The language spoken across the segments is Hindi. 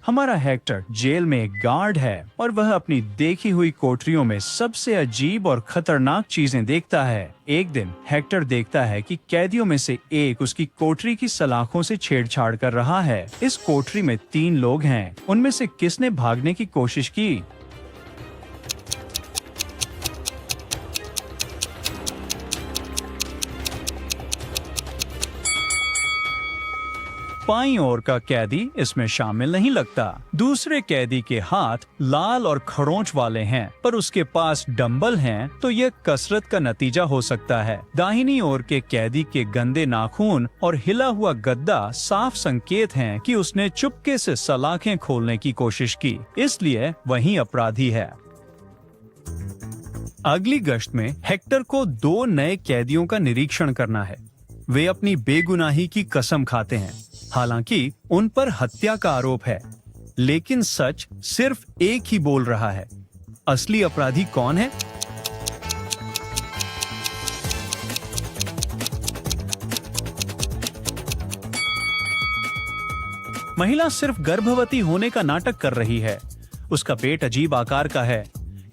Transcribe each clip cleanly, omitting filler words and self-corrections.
हमारा हेक्टर जेल में एक गार्ड है और वह अपनी देखी हुई कोठरियों में सबसे अजीब और खतरनाक चीजें देखता है। एक दिन हेक्टर देखता है कि कैदियों में से एक उसकी कोठरी की सलाखों से छेड़छाड़ कर रहा है। इस कोठरी में 3 लोग हैं। उनमें से किसने भागने की कोशिश की? बाईं ओर का कैदी इसमें शामिल नहीं लगता। दूसरे कैदी के हाथ लाल और खरोंच वाले हैं, पर उसके पास डंबल हैं, तो यह कसरत का नतीजा हो सकता है। दाहिनी ओर के कैदी के गंदे नाखून और हिला हुआ गद्दा साफ संकेत हैं कि उसने चुपके से सलाखें खोलने की कोशिश की, इसलिए वही अपराधी है। अगली गश्त में हेक्टर को 2 नए कैदियों का निरीक्षण करना है। वे अपनी बेगुनाही की कसम खाते हैं, हालांकि उन पर हत्या का आरोप है, लेकिन सच सिर्फ एक ही बोल रहा है। असली अपराधी कौन है? महिला सिर्फ गर्भवती होने का नाटक कर रही है। उसका पेट अजीब आकार का है।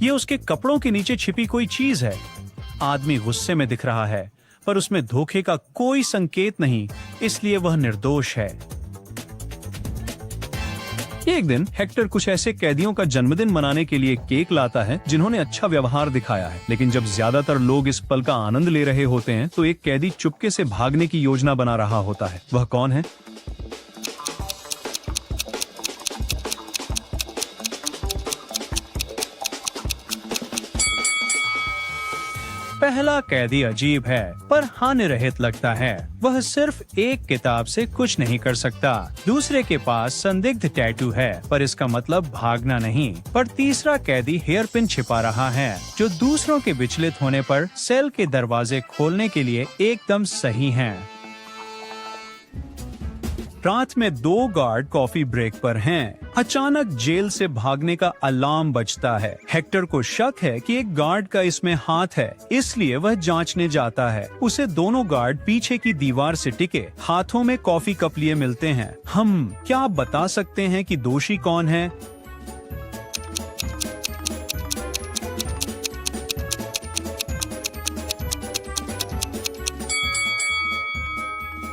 ये उसके कपड़ों के नीचे छिपी कोई चीज है। आदमी गुस्से में दिख रहा है, पर उसमें धोखे का कोई संकेत नहीं, इसलिए वह निर्दोष है। एक दिन हेक्टर कुछ ऐसे कैदियों का जन्मदिन मनाने के लिए केक लाता है जिन्होंने अच्छा व्यवहार दिखाया है, लेकिन जब ज्यादातर लोग इस पल का आनंद ले रहे होते हैं तो एक कैदी चुपके से भागने की योजना बना रहा होता है। वह कौन है? पहला कैदी अजीब है, पर हानि रहित लगता है। वह सिर्फ एक किताब से कुछ नहीं कर सकता। दूसरे के पास संदिग्ध टैटू है, पर इसका मतलब भागना नहीं। पर तीसरा कैदी हेयर पिन छिपा रहा है, जो दूसरों के विचलित होने पर सेल के दरवाजे खोलने के लिए एकदम सही हैं। रात में 2 गार्ड कॉफी ब्रेक पर हैं। अचानक जेल से भागने का अलार्म बजता है। हेक्टर को शक है कि एक गार्ड का इसमें हाथ है, इसलिए वह जांचने जाता है। उसे दोनों गार्ड पीछे की दीवार से टिके हाथों में कॉफी कप लिए मिलते हैं। हम क्या बता सकते हैं कि दोषी कौन है?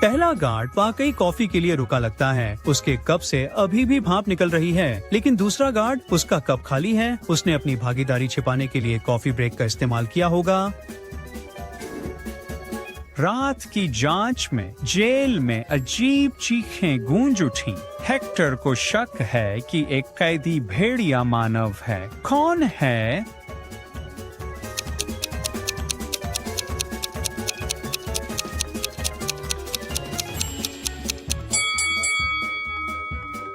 पहला गार्ड वाकई कॉफी के लिए रुका लगता है। उसके कप से अभी भी भाप निकल रही है, लेकिन दूसरा गार्ड, उसका कप खाली है। उसने अपनी भागीदारी छिपाने के लिए कॉफी ब्रेक का इस्तेमाल किया होगा। रात की जांच में जेल में अजीब चीखें गूंज उठी। हेक्टर को शक है कि एक कैदी भेड़िया मानव है। कौन है?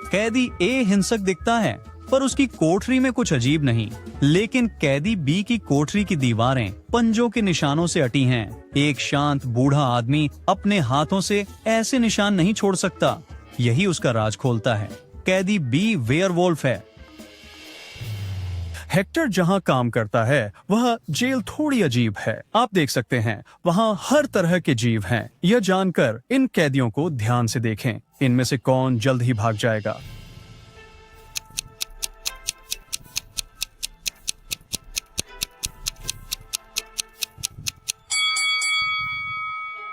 कैदी ए हिंसक दिखता है, पर उसकी कोठरी में कुछ अजीब नहीं। लेकिन कैदी बी की कोठरी की दीवारें पंजों के निशानों से अटी हैं। एक शांत बूढ़ा आदमी अपने हाथों से ऐसे निशान नहीं छोड़ सकता। यही उसका राज खोलता है। कैदी बी वेयरवुल्फ है। हेक्टर जहां काम करता है वह जेल थोड़ी अजीब है। आप देख सकते हैं वहां हर तरह के जीव हैं। यह जानकर इन कैदियों को ध्यान से देखें। इनमें से कौन जल्द ही भाग जाएगा?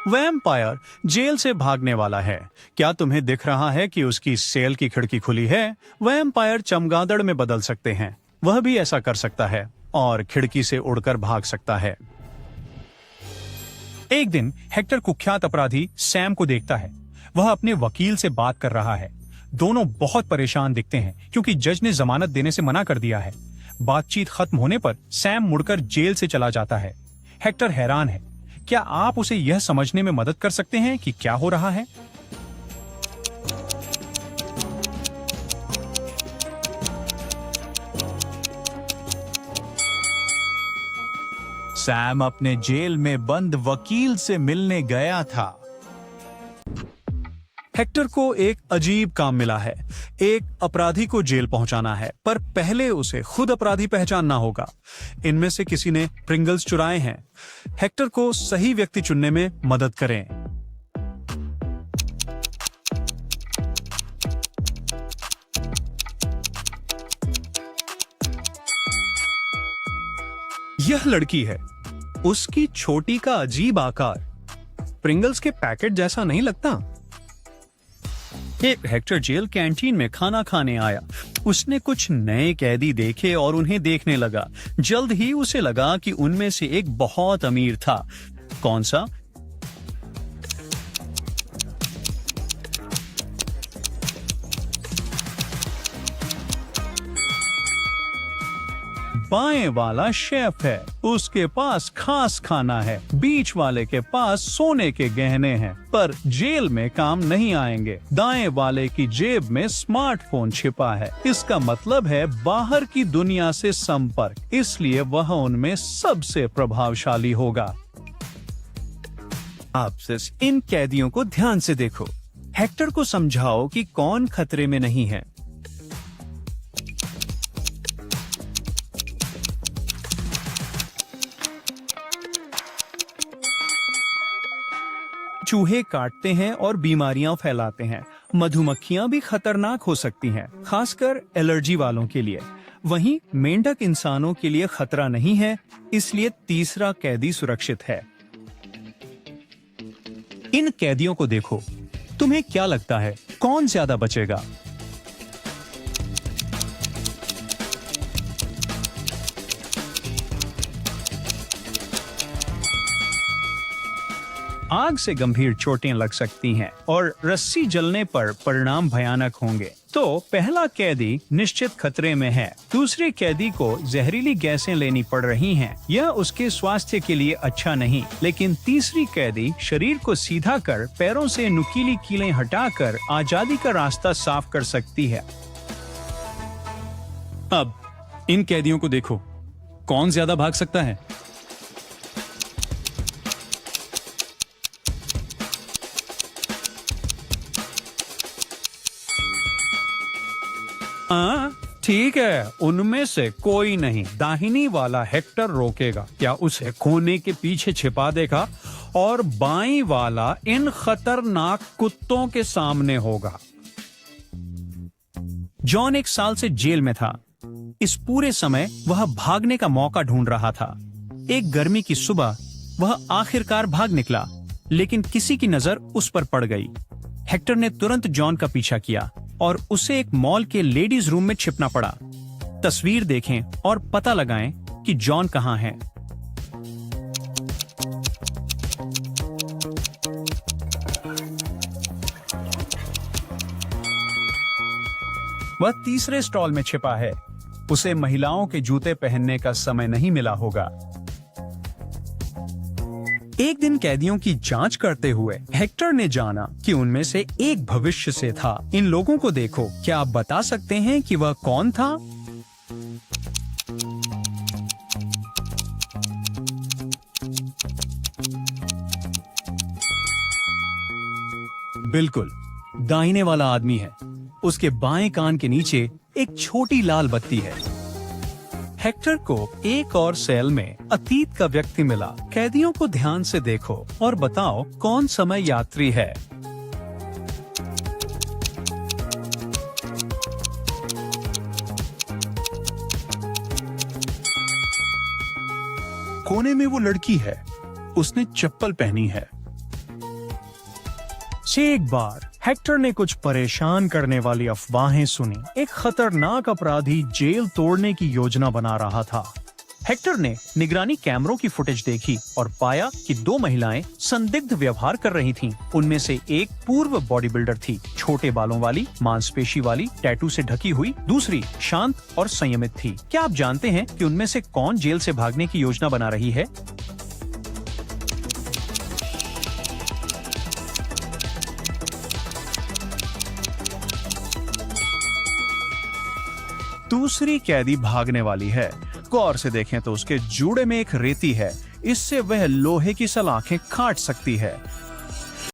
वैम्पायर जेल से भागने वाला है। क्या तुम्हें दिख रहा है कि उसकी सेल की खिड़की खुली है? वैम्पायर चमगादड़ में बदल सकते हैं। वह भी ऐसा कर सकता है और खिड़की से उड़कर भाग सकता है। एक दिन हेक्टर कुख्यात अपराधी सैम को देखता है। वह अपने वकील से बात कर रहा है। दोनों बहुत परेशान दिखते हैं क्योंकि जज ने जमानत देने से मना कर दिया है। बातचीत खत्म होने पर सैम मुड़कर जेल से चला जाता है। हेक्टर हैरान है। क्या आप उसे यह समझने में मदद कर सकते हैं कि क्या हो रहा है? सैम अपने जेल में बंद वकील से मिलने गया था। हेक्टर को एक अजीब काम मिला है। एक अपराधी को जेल पहुंचाना है, पर पहले उसे खुद अपराधी पहचानना होगा। इनमें से किसी ने प्रिंगल्स चुराए हैं। हेक्टर को सही व्यक्ति चुनने में मदद करें। यह लड़की है। उसकी छोटी का अजीब आकार प्रिंगल्स के पैकेट जैसा नहीं लगता। हेक्टर जेल कैंटीन में खाना खाने आया। उसने कुछ नए कैदी देखे और उन्हें देखने लगा। जल्द ही उसे लगा कि उनमें से एक बहुत अमीर था। कौन सा? बाएं वाला शेफ है। उसके पास खास खाना है। बीच वाले के पास सोने के गहने हैं, पर जेल में काम नहीं आएंगे। दाएं वाले की जेब में स्मार्टफोन छिपा है। इसका मतलब है बाहर की दुनिया से संपर्क, इसलिए वह उनमें सबसे प्रभावशाली होगा। आप सिर्फ इन कैदियों को ध्यान से देखो। हेक्टर को समझाओ कि कौन खतरे में नहीं है। चूहे काटते हैं और बीमारियां फैलाते हैं। मधुमक्खियां भी खतरनाक हो सकती हैं, खासकर एलर्जी वालों के लिए। वहीं मेंढक इंसानों के लिए खतरा नहीं है, इसलिए तीसरा कैदी सुरक्षित है। इन कैदियों को देखो। तुम्हें क्या लगता है कौन ज्यादा बचेगा? आग से गंभीर चोटें लग सकती हैं और रस्सी जलने पर परिणाम भयानक होंगे। तो पहला कैदी निश्चित खतरे में है। दूसरे कैदी को जहरीली गैसें लेनी पड़ रही हैं। यह उसके स्वास्थ्य के लिए अच्छा नहीं, लेकिन तीसरी कैदी शरीर को सीधा कर पैरों से नुकीली कीलें हटाकर आजादी का रास्ता साफ कर सकती है। अब इन कैदियों को देखो। कौन ज्यादा भाग सकता है? ठीक है, उनमें से कोई नहीं। दाहिनी वाला हेक्टर रोकेगा। क्या उसे कोने के पीछे छिपा देगा? और बाईं वाला इन खतरनाक कुत्तों के सामने होगा। जॉन 1 साल से जेल में था। इस पूरे समय वह भागने का मौका ढूंढ रहा था। एक गर्मी की सुबह वह आखिरकार भाग निकला, लेकिन किसी की नजर उस पर पड़ गई। हेक्टर ने तुरंत जॉन का पीछा किया और उसे एक मॉल के लेडीज रूम में छिपना पड़ा। तस्वीर देखें और पता लगाएं कि जॉन कहां है। वह तीसरे स्टॉल में छिपा है। उसे महिलाओं के जूते पहनने का समय नहीं मिला होगा। एक दिन कैदियों की जांच करते हुए हेक्टर ने जाना कि उनमें से एक भविष्य से था। इन लोगों को देखो। क्या आप बता सकते हैं कि वह कौन था? बिल्कुल, दाहिने वाला आदमी है। उसके बाएं कान के नीचे एक छोटी लाल बत्ती है। हेक्टर को एक और सेल में अतीत का व्यक्ति मिला। कैदियों को ध्यान से देखो और बताओ कौन समय यात्री है। कोने में वो लड़की है। उसने चप्पल पहनी है। एक बार हेक्टर ने कुछ परेशान करने वाली अफवाहें सुनी। एक खतरनाक अपराधी जेल तोड़ने की योजना बना रहा था। हेक्टर ने निगरानी कैमरों की फुटेज देखी और पाया कि 2 महिलाएं संदिग्ध व्यवहार कर रही थीं। उनमें से एक पूर्व बॉडी बिल्डर थी, छोटे बालों वाली, मांसपेशी वाली, टैटू से ढकी हुई। दूसरी शांत और संयमित थी। क्या आप जानते हैं कि उनमें से कौन जेल से भागने की योजना बना रही है? दूसरी कैदी भागने वाली है। गौर से देखें तो उसके जूड़े में एक रेती है। इससे वह लोहे की सलाखें काट सकती है।